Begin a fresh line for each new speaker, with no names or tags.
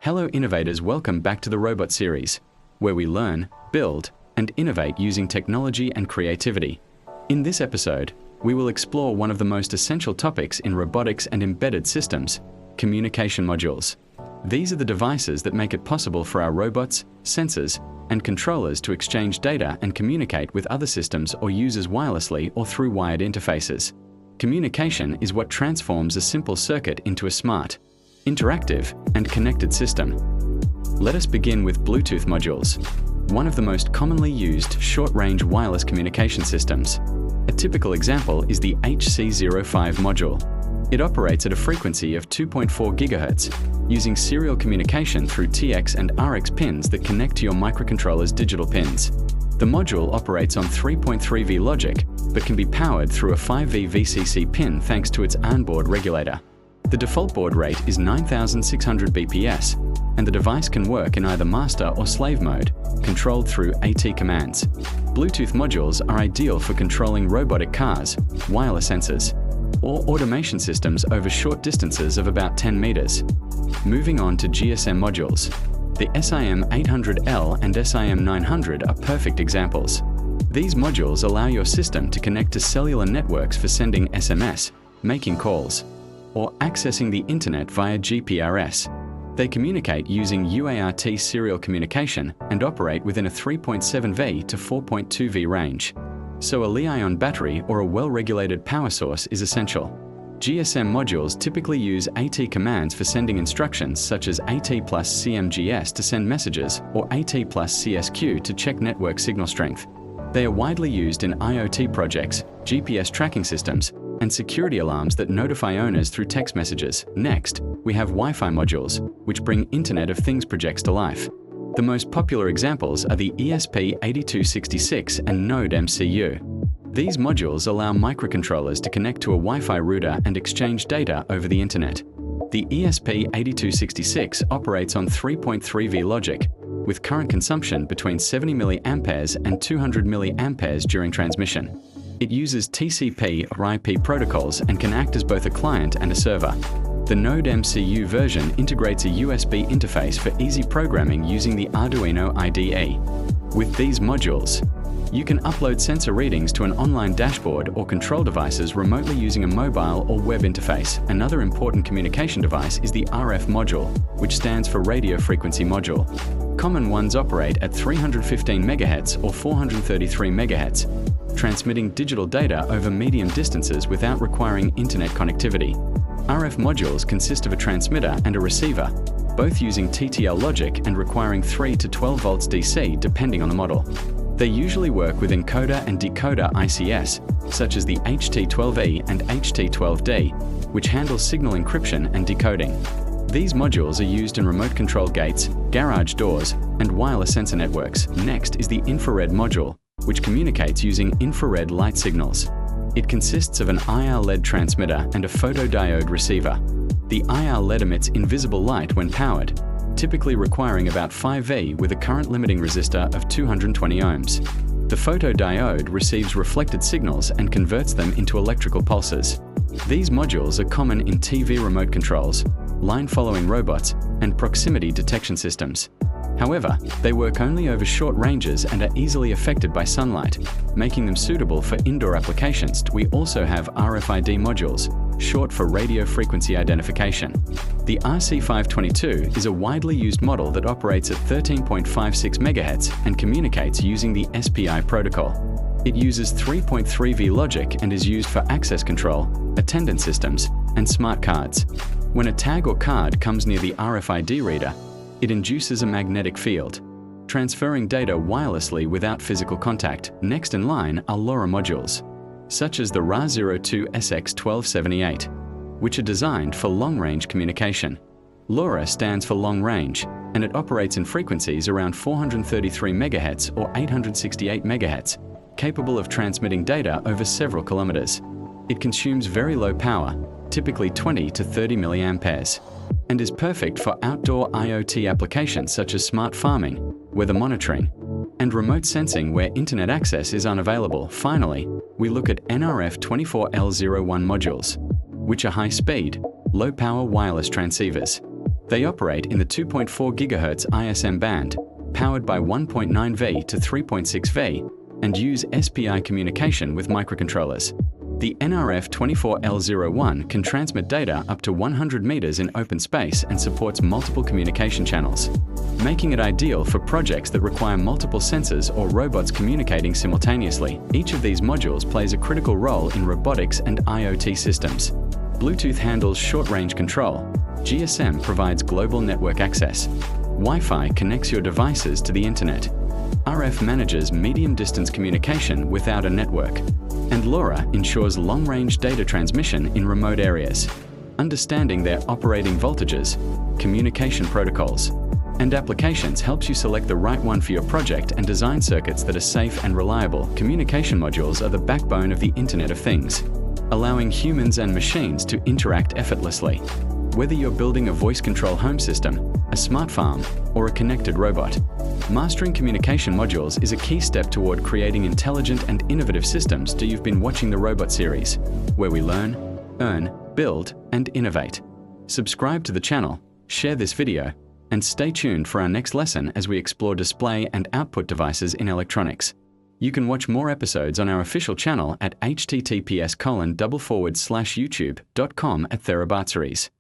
Hello innovators, welcome back to the Robot series, where we learn, build, and innovate using technology and creativity. In this episode, we will explore one of the most essential topics in robotics and embedded systems, communication modules. These are the devices that make it possible for our robots, sensors, and controllers to exchange data and communicate with other systems or users wirelessly or through wired interfaces. Communication is what transforms a simple circuit into a smart, interactive, and connected system. Let us begin with Bluetooth modules, one of the most commonly used short-range wireless communication systems. A typical example is the HC05 module. It operates at a frequency of 2.4 GHz, using serial communication through TX and RX pins that connect to your microcontroller's digital pins. The module operates on 3.3V logic, but can be powered through a 5V VCC pin thanks to its onboard regulator. The default baud rate is 9,600 bps, and the device can work in either master or slave mode, controlled through AT commands. Bluetooth modules are ideal for controlling robotic cars, wireless sensors, or automation systems over short distances of about 10 meters. Moving on to GSM modules. The SIM800L and SIM900 are perfect examples. These modules allow your system to connect to cellular networks for sending SMS, making calls, or accessing the internet via GPRS. They communicate using UART serial communication and operate within a 3.7V to 4.2V range. So a Li-ion battery or a well-regulated power source is essential. GSM modules typically use AT commands for sending instructions such as AT plus CMGS to send messages or AT plus CSQ to check network signal strength. They are widely used in IoT projects, GPS tracking systems, and security alarms that notify owners through text messages. Next, we have Wi-Fi modules, which bring Internet of Things projects to life. The most popular examples are the ESP8266 and Node MCU. These modules allow microcontrollers to connect to a Wi-Fi router and exchange data over the Internet. The ESP8266 operates on 3.3V logic, with current consumption between 70 mA and 200 mA during transmission. It uses TCP or IP protocols and can act as both a client and a server. The Node MCU version integrates a USB interface for easy programming using the Arduino IDE. With these modules, you can upload sensor readings to an online dashboard or control devices remotely using a mobile or web interface. Another important communication device is the RF module, which stands for radio frequency module. Common ones operate at 315 MHz or 433 MHz, transmitting digital data over medium distances without requiring internet connectivity. RF modules consist of a transmitter and a receiver, both using TTL logic and requiring 3 to 12 volts DC depending on the model. They usually work with encoder and decoder ICS, such as the HT12E and HT12D, which handle signal encryption and decoding. These modules are used in remote control gates, garage doors, and wireless sensor networks. Next is the infrared module, which communicates using infrared light signals. It consists of an IR LED transmitter and a photodiode receiver. The IR LED emits invisible light when powered, typically requiring about 5V with a current limiting resistor of 220 ohms. The photodiode receives reflected signals and converts them into electrical pulses. These modules are common in TV remote controls, line-following robots, and proximity detection systems. However, they work only over short ranges and are easily affected by sunlight, making them suitable for indoor applications. We also have RFID modules, short for radio frequency identification. The RC522 is a widely used model that operates at 13.56 MHz and communicates using the SPI protocol. It uses 3.3V logic and is used for access control, attendance systems, and smart cards. When a tag or card comes near the RFID reader, it induces a magnetic field, transferring data wirelessly without physical contact. Next in line are LoRa modules, such as the RA02SX1278, which are designed for long-range communication. LoRa stands for long range, and it operates in frequencies around 433 MHz or 868 MHz, capable of transmitting data over several kilometers. It consumes very low power, typically 20 to 30 milliamperes, and is perfect for outdoor IoT applications such as smart farming, weather monitoring, and remote sensing where internet access is unavailable. Finally, we look at NRF24L01 modules, which are high-speed, low-power wireless transceivers. They operate in the 2.4 GHz ISM band, powered by 1.9V to 3.6V, and use SPI communication with microcontrollers. The NRF24L01 can transmit data up to 100 meters in open space and supports multiple communication channels, making it ideal for projects that require multiple sensors or robots communicating simultaneously. Each of these modules plays a critical role in robotics and IoT systems. Bluetooth handles short-range control. GSM provides global network access. Wi-Fi connects your devices to the internet. RF manages medium-distance communication without a network. And LoRa ensures long-range data transmission in remote areas. Understanding their operating voltages, communication protocols, and applications helps you select the right one for your project and design circuits that are safe and reliable. Communication modules are the backbone of the Internet of Things, allowing humans and machines to interact effortlessly. Whether you're building a voice control home system, a smart farm, or a connected robot, mastering communication modules is a key step toward creating intelligent and innovative systems. You've been watching the Robot series, where we learn, earn, build, and innovate. Subscribe to the channel, share this video, and stay tuned for our next lesson as we explore display and output devices in electronics. You can watch more episodes on our official channel at https://youtube.com/therabatseries.